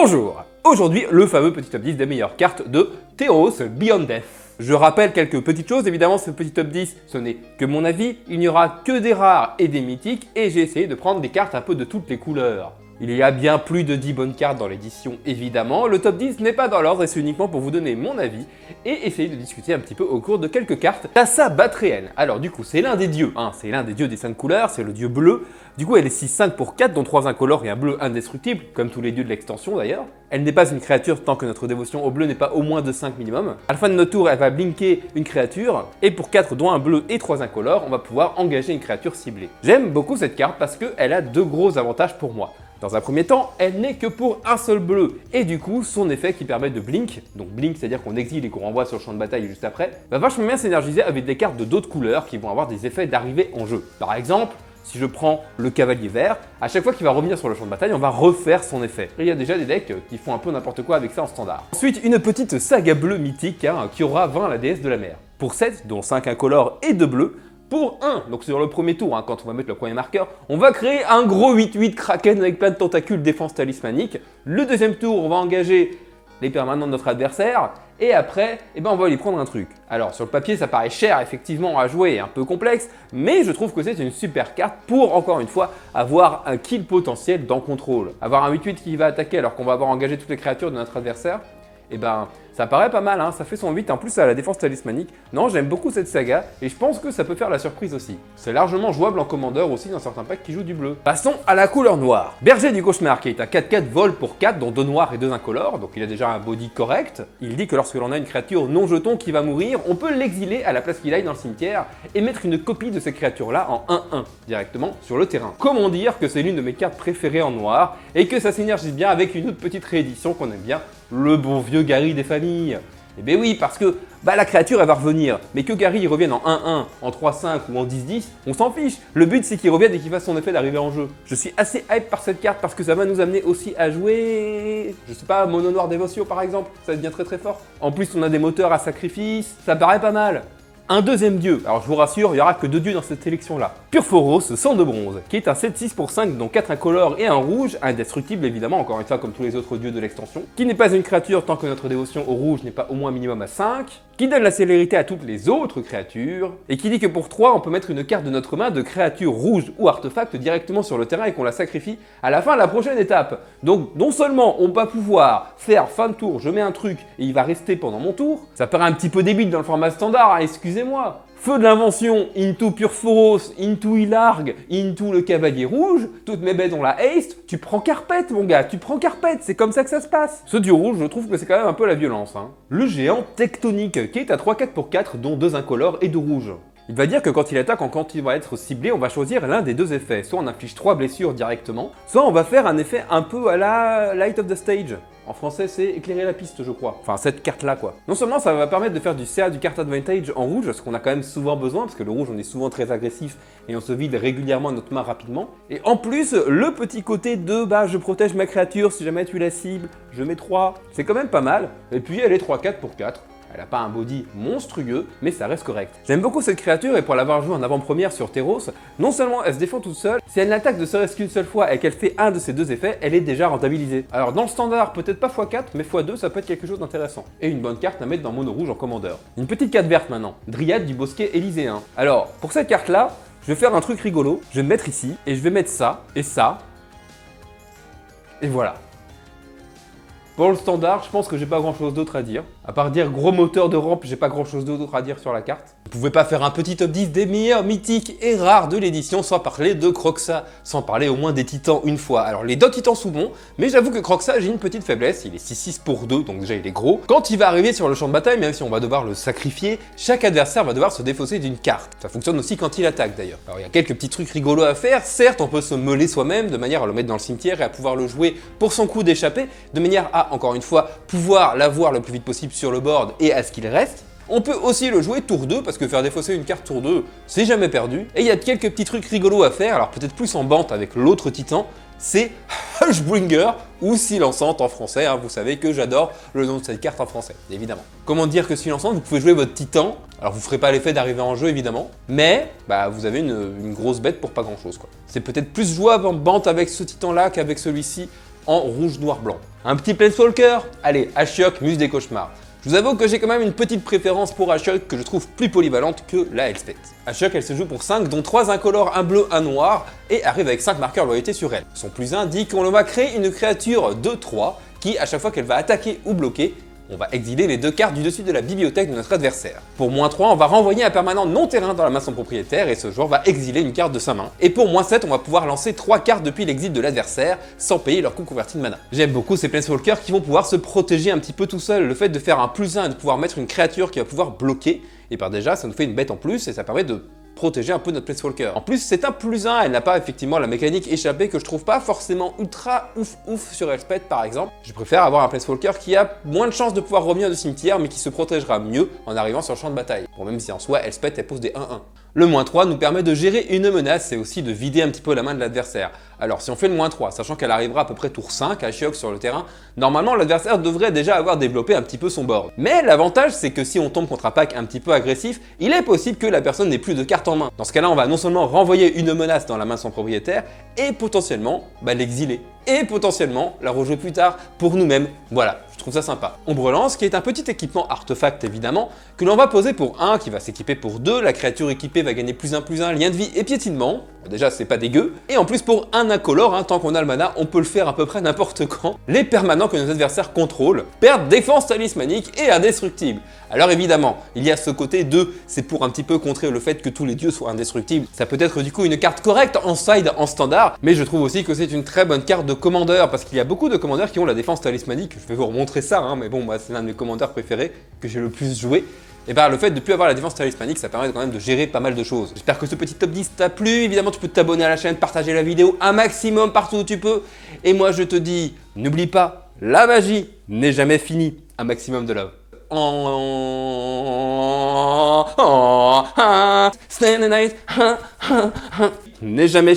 Bonjour! Aujourd'hui, le fameux petit top 10 des meilleures cartes de Theros Beyond Death. Je rappelle quelques petites choses, évidemment ce petit top 10 ce n'est que mon avis, il n'y aura que des rares et des mythiques et j'ai essayé de prendre des cartes un peu de toutes les couleurs. Il y a bien plus de 10 bonnes cartes dans l'édition évidemment, le top 10 n'est pas dans l'ordre et c'est uniquement pour vous donner mon avis et essayer de discuter un petit peu au cours de quelques cartes. Tassa Batréenne, alors du coup c'est l'un des dieux, c'est l'un des dieux des 5 couleurs, c'est le dieu bleu. Du coup elle est 6-5 pour 4 dont 3 incolores et un bleu indestructible, comme tous les dieux de l'extension d'ailleurs. Elle n'est pas une créature tant que notre dévotion au bleu n'est pas au moins de 5 minimum. À la fin de notre tour elle va blinker une créature et pour 4 dont un bleu et 3 incolores on va pouvoir engager une créature ciblée. J'aime beaucoup cette carte parce qu'elle a deux gros avantages pour moi. Dans un premier temps, elle n'est que pour un seul bleu, et du coup, son effet qui permet de blink, donc blink c'est-à-dire qu'on exile et qu'on renvoie sur le champ de bataille juste après, va vachement bien s'énergiser avec des cartes de d'autres couleurs qui vont avoir des effets d'arrivée en jeu. Par exemple, si je prends le cavalier vert, à chaque fois qu'il va revenir sur le champ de bataille, on va refaire son effet. Et il y a déjà des decks qui font un peu n'importe quoi avec ça en standard. Ensuite, une petite saga bleue mythique qui aura 20 la déesse de la mer. Pour 7, dont 5 incolores et 2 bleus, pour 1, donc sur le premier tour, quand on va mettre le premier marqueur, on va créer un gros 8-8 Kraken avec plein de tentacules défense talismanique. Le deuxième tour, on va engager les permanents de notre adversaire, et après, on va lui prendre un truc. Alors sur le papier, ça paraît cher effectivement à jouer et un peu complexe, mais je trouve que c'est une super carte pour, encore une fois, avoir un kill potentiel dans contrôle. Avoir un 8-8 qui va attaquer alors qu'on va avoir engagé toutes les créatures de notre adversaire, ça paraît pas mal, ça fait son 8 en plus à la défense talismanique. Non, j'aime beaucoup cette saga et je pense que ça peut faire la surprise aussi. C'est largement jouable en commandeur aussi dans certains packs qui jouent du bleu. Passons à la couleur noire. Berger du cauchemar qui est un 4-4 vol pour 4 dont 2 noirs et 2 incolores, donc il a déjà un body correct. Il dit que lorsque l'on a une créature non jeton qui va mourir, on peut l'exiler à la place qu'il aille dans le cimetière et mettre une copie de ces créatures-là en 1-1 directement sur le terrain. Comment dire que c'est l'une de mes cartes préférées en noir et que ça synergise bien avec une autre petite réédition qu'on aime bien, le bon vieux Gary des familles. Eh bien oui, parce que la créature elle va revenir, mais que Gary il revienne en 1-1, en 3-5 ou en 10-10, on s'en fiche. Le but c'est qu'il revienne et qu'il fasse son effet d'arrivée en jeu. Je suis assez hype par cette carte parce que ça va nous amener aussi à jouer, je sais pas, Mono Noir Dévotion par exemple, ça devient très très fort. En plus on a des moteurs à sacrifice, ça paraît pas mal. Un deuxième dieu, alors je vous rassure, il n'y aura que 2 dieux dans cette sélection-là. Purphoros, sang de bronze, qui est un 7-6 pour 5, dont 4 incolores et un rouge, indestructible évidemment, encore une fois comme tous les autres dieux de l'extension, qui n'est pas une créature tant que notre dévotion au rouge n'est pas au moins minimum à 5, qui donne la célérité à toutes les autres créatures, et qui dit que pour 3, on peut mettre une carte de notre main de créature rouge ou artefact directement sur le terrain et qu'on la sacrifie à la fin de la prochaine étape. Donc non seulement on va pouvoir faire fin de tour, je mets un truc et il va rester pendant mon tour, ça paraît un petit peu débile dans le format standard, excusez-moi. Feu de l'invention, into Purphoros, into Ilarg, into le cavalier rouge, toutes mes bêtes ont la haste, tu prends carpette mon gars, tu prends carpette, c'est comme ça que ça se passe. Ce dieu rouge, je trouve que c'est quand même un peu la violence. Le géant tectonique, qui est à 3-4 pour 4, dont 2 incolores et 2 rouges. Il va dire que quand il attaque, quand il va être ciblé, on va choisir l'un des deux effets. Soit on inflige 3 blessures directement, soit on va faire un effet un peu à la Light of the Stage. En français, c'est éclairer la piste, je crois. Enfin, cette carte-là, quoi. Non seulement ça va permettre de faire du CA, du card advantage en rouge, ce qu'on a quand même souvent besoin, parce que le rouge, on est souvent très agressif et on se vide régulièrement notre main rapidement. Et en plus, le petit côté de je protège ma créature, si jamais tu la cibles, je mets 3. C'est quand même pas mal. Et puis, elle est 3-4 pour 4. Elle n'a pas un body monstrueux, mais ça reste correct. J'aime beaucoup cette créature et pour l'avoir joué en avant-première sur Theros, non seulement elle se défend toute seule, si elle n'attaque ne serait-ce qu'une seule fois et qu'elle fait un de ces deux effets, elle est déjà rentabilisée. Alors dans le standard, peut-être pas x4, mais x2, ça peut être quelque chose d'intéressant. Et une bonne carte à mettre dans mono rouge en commandeur. Une petite carte verte maintenant, Dryade du bosquet élyséen. Alors, pour cette carte-là, je vais faire un truc rigolo, je vais me mettre ici, et je vais mettre ça, et voilà. Pour le standard, je pense que j'ai pas grand chose d'autre à dire. À part dire gros moteur de rampe, j'ai pas grand chose d'autre à dire sur la carte. Vous pouvez pas faire un petit top 10 des meilleurs mythiques et rares de l'édition sans parler de Kroxa, sans parler au moins des titans une fois. Alors les 2 titans sont bons, mais j'avoue que Kroxa, j'ai une petite faiblesse, il est 6-6 pour 2, donc déjà il est gros. Quand il va arriver sur le champ de bataille, même si on va devoir le sacrifier, chaque adversaire va devoir se défausser d'une carte. Ça fonctionne aussi quand il attaque d'ailleurs. Alors il y a quelques petits trucs rigolos à faire, certes on peut se meuler soi-même de manière à le mettre dans le cimetière et à pouvoir le jouer pour son coup d'échappée, de manière à, encore une fois, pouvoir l'avoir le plus vite possible sur le board et à ce qu'il reste. On peut aussi le jouer tour 2 parce que faire défausser une carte tour 2, c'est jamais perdu. Et il y a quelques petits trucs rigolos à faire, alors peut-être plus en bande avec l'autre titan, c'est Hushbringer ou Silençante en français. Vous savez que j'adore le nom de cette carte en français, évidemment. Comment dire que Silençante, vous pouvez jouer votre titan, alors vous ferez pas l'effet d'arriver en jeu évidemment, mais vous avez une grosse bête pour pas grand chose quoi. C'est peut-être plus jouable en bande avec ce titan là qu'avec celui-ci, en rouge, noir, blanc. Un petit Planeswalker? Allez, Ashiok, muse des cauchemars. Je vous avoue que j'ai quand même une petite préférence pour Ashiok que je trouve plus polyvalente que la Elspeth. Ashiok, elle se joue pour 5, dont 3 incolores, un bleu, un noir, et arrive avec 5 marqueurs loyauté sur elle. Son +1 dit qu'on va créer une créature de 3 qui, à chaque fois qu'elle va attaquer ou bloquer, on va exiler les 2 cartes du dessus de la bibliothèque de notre adversaire. Pour -3, on va renvoyer un permanent non terrain dans la main de son propriétaire et ce joueur va exiler une carte de sa main. Et pour -7, on va pouvoir lancer 3 cartes depuis l'exil de l'adversaire sans payer leur coût converti de mana. J'aime beaucoup ces Planeswalkers qui vont pouvoir se protéger un petit peu tout seul. Le fait de faire un +1 et de pouvoir mettre une créature qui va pouvoir bloquer, et par déjà ça nous fait une bête en plus et ça permet de protéger un peu notre Planeswalker. En plus, c'est un +1, elle n'a pas effectivement la mécanique échappée que je trouve pas forcément ultra ouf sur Elspeth par exemple. Je préfère avoir un Planeswalker qui a moins de chances de pouvoir revenir du cimetière mais qui se protégera mieux en arrivant sur le champ de bataille. Bon, même si en soi, Elspeth elle pose des 1-1. Le -3 nous permet de gérer une menace et aussi de vider un petit peu la main de l'adversaire. Alors si on fait le -3, sachant qu'elle arrivera à peu près tour 5 à Ashiok sur le terrain, normalement l'adversaire devrait déjà avoir développé un petit peu son board. Mais l'avantage c'est que si on tombe contre un pack un petit peu agressif, il est possible que la personne n'ait plus de cartes en main. Dans ce cas-là, on va non seulement renvoyer une menace dans la main de son propriétaire, et potentiellement l'exiler. Et potentiellement la rejouer plus tard pour nous-mêmes. Voilà, je trouve ça sympa. Ombrelance, qui est un petit équipement artefact évidemment, que l'on va poser pour 1, qui va s'équiper pour 2, la créature équipée va gagner +1/+1, lien de vie et piétinement. Bon, déjà c'est pas dégueu. Et en plus pour un incolore, tant qu'on a le mana, on peut le faire à peu près n'importe quand. Les permanents que nos adversaires contrôlent perdent défense talismanique et indestructible. Alors évidemment, il y a ce côté de, c'est pour un petit peu contrer le fait que tous les dieux soient indestructibles. Ça peut être du coup une carte correcte en side, en standard, mais je trouve aussi que c'est une très bonne carte de commandeur, parce qu'il y a beaucoup de commandeurs qui ont la défense talismanique. Je vais vous remontrer ça, mais bon, moi c'est l'un de mes commandeurs préférés que j'ai le plus joué. Et le fait de ne plus avoir la défense talismanique, ça permet quand même de gérer pas mal de choses. J'espère que ce petit top 10 t'a plu. Évidemment, tu peux t'abonner à la chaîne, partager la vidéo un maximum partout où tu peux. Et moi, je te dis, n'oublie pas, la magie n'est jamais finie. Un maximum de love. Stay the night. N'est jamais...